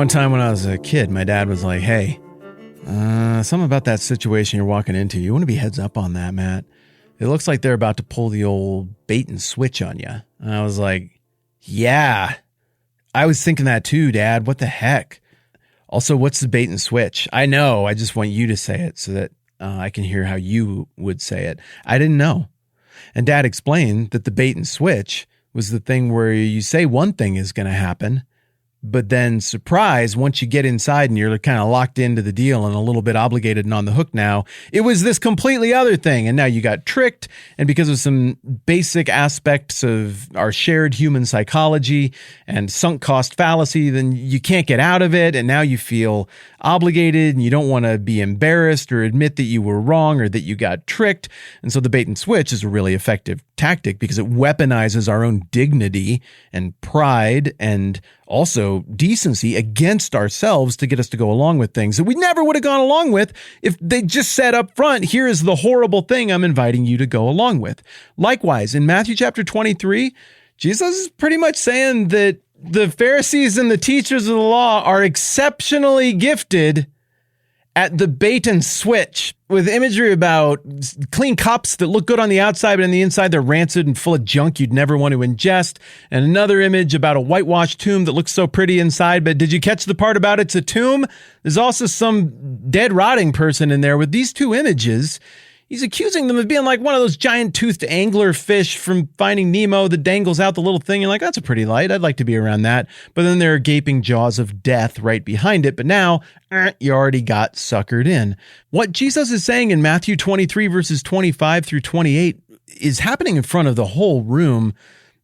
one time when I was a kid, my dad was like, hey, something about that situation you're walking into. You want to be heads up on that, Matt. It looks like they're about to pull the old bait and switch on you. And I was like, yeah, I was thinking that too, Dad. What the heck? Also, what's the bait and switch? I know. I just want you to say it so that I can hear how you would say it. I didn't know. And Dad explained that the bait and switch was the thing where you say one thing is going to happen, but then surprise, once you get inside and you're kind of locked into the deal and a little bit obligated and on the hook now, it was this completely other thing. And now you got tricked. And because of some basic aspects of our shared human psychology and sunk cost fallacy, then you can't get out of it. And now you feel obligated and you don't want to be embarrassed or admit that you were wrong or that you got tricked. And so the bait and switch is a really effective tactic because it weaponizes our own dignity and pride and also decency against ourselves to get us to go along with things that we never would have gone along with if they just said up front, here is the horrible thing I'm inviting you to go along with. Likewise, in Matthew chapter 23, Jesus is pretty much saying that the Pharisees and the teachers of the law are exceptionally gifted at the bait and switch, with imagery about clean cups that look good on the outside, but on the inside they're rancid and full of junk you'd never want to ingest. And another image about a whitewashed tomb that looks so pretty inside, but did you catch the part about it's a tomb? There's also some dead rotting person in there. With these two images, he's accusing them of being like one of those giant toothed angler fish from Finding Nemo that dangles out the little thing. You're like, that's a pretty light. I'd like to be around that. But then there are gaping jaws of death right behind it. But now you already got suckered in. What Jesus is saying in Matthew 23 verses 25 through 28 is happening in front of the whole room.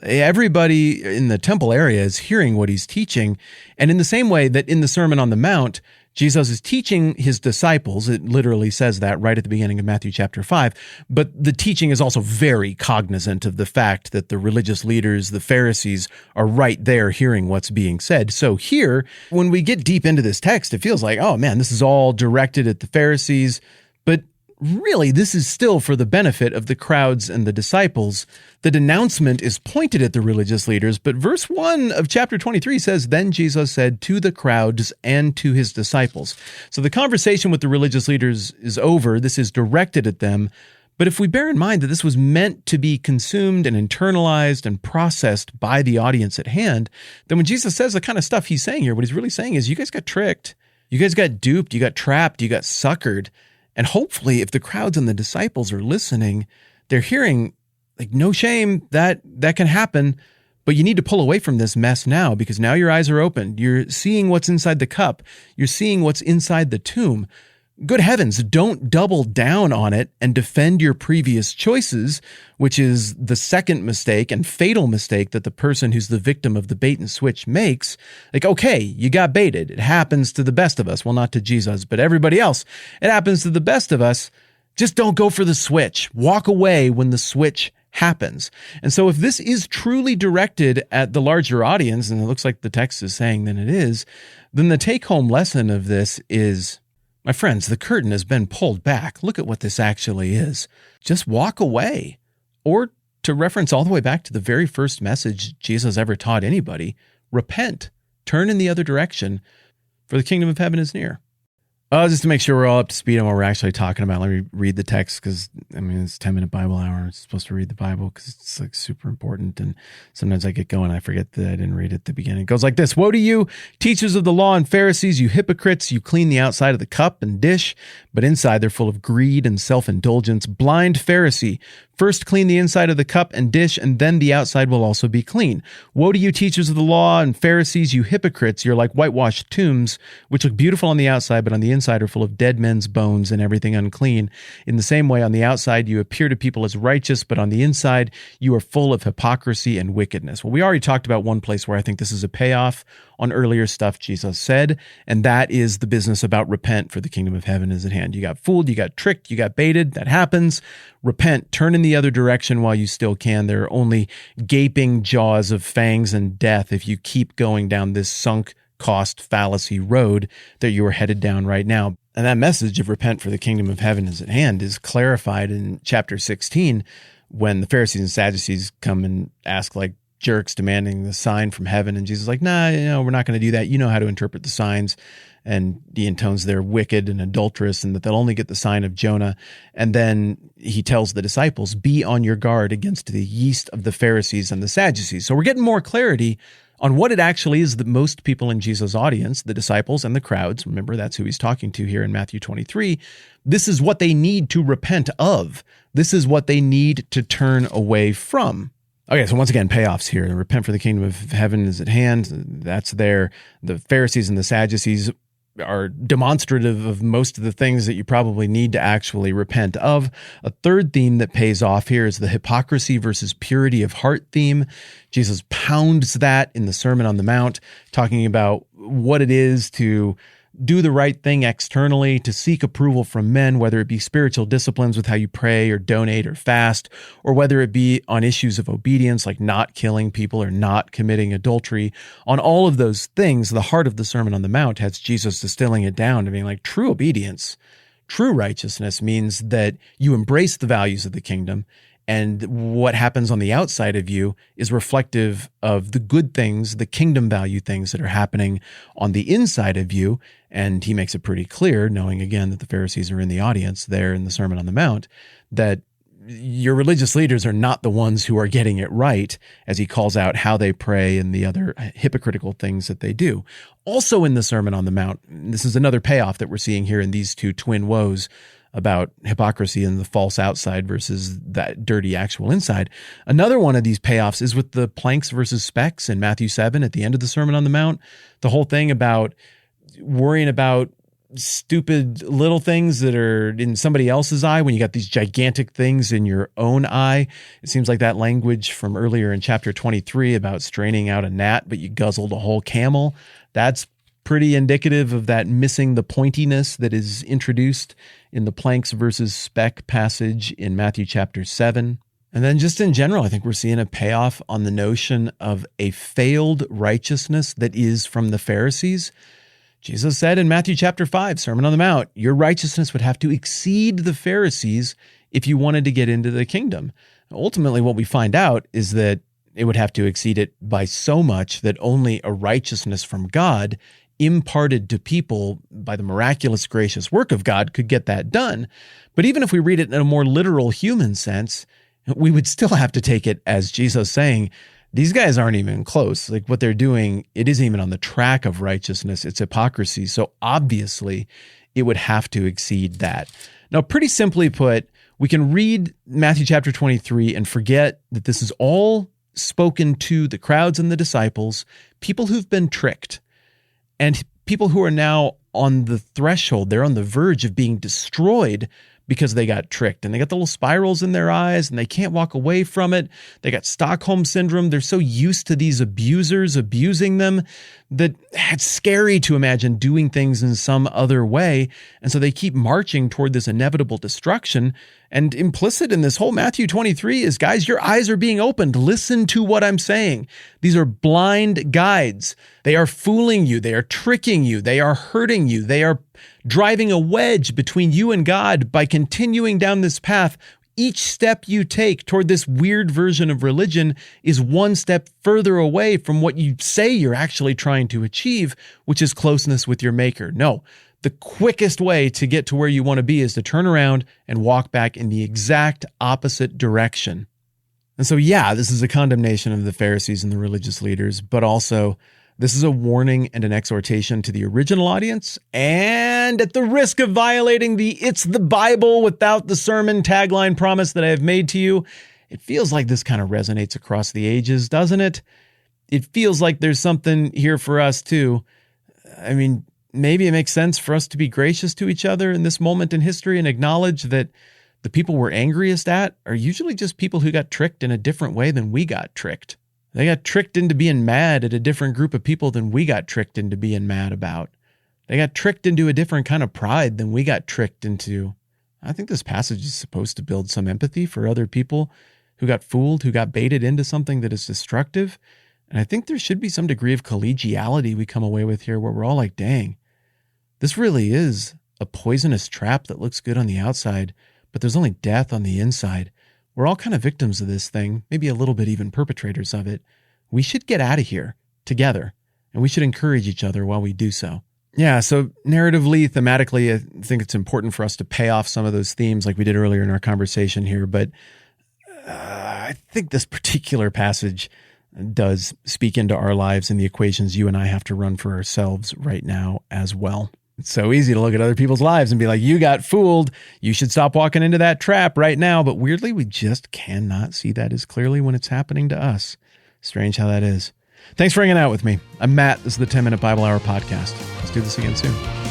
Everybody in the temple area is hearing what he's teaching. And in the same way that in the Sermon on the Mount, Jesus is teaching his disciples. It literally says that right at the beginning of Matthew chapter 5. But the teaching is also very cognizant of the fact that the religious leaders, the Pharisees, are right there hearing what's being said. So here, when we get deep into this text, it feels like, oh man, this is all directed at the Pharisees. But really, this is still for the benefit of the crowds and the disciples. The denouncement is pointed at the religious leaders, but verse 1 of chapter 23 says, "Then Jesus said to the crowds and to his disciples." So the conversation with the religious leaders is over. This is directed at them. But if we bear in mind that this was meant to be consumed and internalized and processed by the audience at hand, then when Jesus says the kind of stuff he's saying here, what he's really saying is you guys got tricked. You guys got duped. You got trapped. You got suckered. And hopefully, if the crowds and the disciples are listening, they're hearing, like, no shame, that can happen, but you need to pull away from this mess now because now your eyes are open. You're seeing what's inside the cup. You're seeing what's inside the tomb. Good heavens, don't double down on it and defend your previous choices, which is the second mistake and fatal mistake that the person who's the victim of the bait and switch makes. Like, okay, you got baited. It happens to the best of us. Well, not to Jesus, but everybody else. It happens to the best of us. Just don't go for the switch. Walk away when the switch happens. And so if this is truly directed at the larger audience, and it looks like the text is saying that it is, then the take-home lesson of this is, my friends, the curtain has been pulled back. Look at what this actually is. Just walk away. Or to reference all the way back to the very first message Jesus ever taught anybody, repent, turn in the other direction, for the kingdom of heaven is near. Just to make sure we're all up to speed on what we're actually talking about, let me read the text because, it's 10-minute Bible hour. It's supposed to read the Bible because it's like super important. And sometimes I get going, I forget that I didn't read it at the beginning. It goes like this: "Woe to you, teachers of the law and Pharisees, you hypocrites! You clean the outside of the cup and dish, but inside they're full of greed and self-indulgence. Blind Pharisee! First clean the inside of the cup and dish, and then the outside will also be clean. Woe to you, teachers of the law and Pharisees, you hypocrites! You're like whitewashed tombs, which look beautiful on the outside, but on the inside are full of dead men's bones and everything unclean. In the same way, on the outside you appear to people as righteous, but on the inside you are full of hypocrisy and wickedness." Well, we already talked about one place where I think this is a payoff on earlier stuff Jesus said, and that is the business about repent, for the kingdom of heaven is at hand. You got fooled, you got tricked, you got baited. That happens. Repent, turn in the other direction while you still can. There are only gaping jaws of fangs and death if you keep going down this sunk cost fallacy road that you are headed down right now. And that message of repent, for the kingdom of heaven is at hand is clarified in chapter 16 when the Pharisees and Sadducees come and ask, like, jerks demanding the sign from heaven. And Jesus is like, nah, we're not going to do that. You know how to interpret the signs. And he intones they're wicked and adulterous and that they'll only get the sign of Jonah. And then he tells the disciples, be on your guard against the yeast of the Pharisees and the Sadducees. So we're getting more clarity on what it actually is that most people in Jesus' audience, the disciples and the crowds, remember that's who he's talking to here in Matthew 23, this is what they need to repent of. This is what they need to turn away from. Okay, so once again, payoffs here. Repent for the kingdom of heaven is at hand. That's there. The Pharisees and the Sadducees are demonstrative of most of the things that you probably need to actually repent of. A third theme that pays off here is the hypocrisy versus purity of heart theme. Jesus pounds that in the Sermon on the Mount, talking about what it is to do the right thing externally, to seek approval from men, whether it be spiritual disciplines with how you pray or donate or fast, or whether it be on issues of obedience like not killing people or not committing adultery. On all of those things, the heart of the Sermon on the Mount has Jesus distilling it down to being like true obedience, true righteousness means that you embrace the values of the kingdom, and what happens on the outside of you is reflective of the good things, the kingdom value things that are happening on the inside of you. And he makes it pretty clear, knowing again that the Pharisees are in the audience there in the Sermon on the Mount, that your religious leaders are not the ones who are getting it right, as he calls out how they pray and the other hypocritical things that they do. Also in the Sermon on the Mount, this is another payoff that we're seeing here in these two twin woes about hypocrisy and the false outside versus that dirty actual inside. Another one of these payoffs is with the planks versus specks in Matthew 7 at the end of the Sermon on the Mount. The whole thing about worrying about stupid little things that are in somebody else's eye when you got these gigantic things in your own eye. It seems like that language from earlier in chapter 23 about straining out a gnat, but you guzzled a whole camel. That's pretty indicative of that missing the pointiness that is introduced in the planks versus speck passage in Matthew chapter 7. And then just in general, I think we're seeing a payoff on the notion of a failed righteousness that is from the Pharisees. Jesus said in Matthew chapter 5, Sermon on the Mount, your righteousness would have to exceed the Pharisees if you wanted to get into the kingdom. Ultimately, what we find out is that it would have to exceed it by so much that only a righteousness from God imparted to people by the miraculous gracious work of God could get that done. But even if we read it in a more literal human sense, we would still have to take it as Jesus saying, these guys aren't even close. Like what they're doing, it isn't even on the track of righteousness. It's hypocrisy. So obviously it would have to exceed that. Now, pretty simply put, we can read Matthew chapter 23 and forget that this is all spoken to the crowds and the disciples, people who've been tricked. And people who are now on the threshold, they're on the verge of being destroyed because they got tricked. And they got the little spirals in their eyes and they can't walk away from it. They got Stockholm syndrome. They're so used to these abusers abusing them that it's scary to imagine doing things in some other way. And so they keep marching toward this inevitable destruction. And implicit in this whole Matthew 23 is, guys, your eyes are being opened. Listen to what I'm saying. These are blind guides. They are fooling you. They are tricking you. They are hurting you. They are driving a wedge between you and God by continuing down this path. Each step you take toward this weird version of religion is one step further away from what you say you're actually trying to achieve, which is closeness with your Maker. No, the quickest way to get to where you want to be is to turn around and walk back in the exact opposite direction. And so, yeah, this is a condemnation of the Pharisees and the religious leaders, but also this is a warning and an exhortation to the original audience, and at the risk of violating the "it's the Bible without the sermon" tagline promise that I have made to you, it feels like this kind of resonates across the ages, doesn't it? It feels like there's something here for us too. I mean, maybe it makes sense for us to be gracious to each other in this moment in history and acknowledge that the people we're angriest at are usually just people who got tricked in a different way than we got tricked. They got tricked into being mad at a different group of people than we got tricked into being mad about. They got tricked into a different kind of pride than we got tricked into. I think this passage is supposed to build some empathy for other people who got fooled, who got baited into something that is destructive. And I think there should be some degree of collegiality we come away with here where we're all like, dang, this really is a poisonous trap that looks good on the outside, but there's only death on the inside. We're all kind of victims of this thing, maybe a little bit even perpetrators of it. we should get out of here together, and we should encourage each other while we do so. Yeah, so narratively, thematically, I think it's important for us to pay off some of those themes like we did earlier in our conversation here, but I think this particular passage does speak into our lives and the equations you and I have to run for ourselves right now as well. It's so easy to look at other people's lives and be like, you got fooled. You should stop walking into that trap right now. But weirdly, we just cannot see that as clearly when it's happening to us. Strange how that is. Thanks for hanging out with me. I'm Matt. This is the 10-Minute Bible Hour podcast. Let's do this again soon.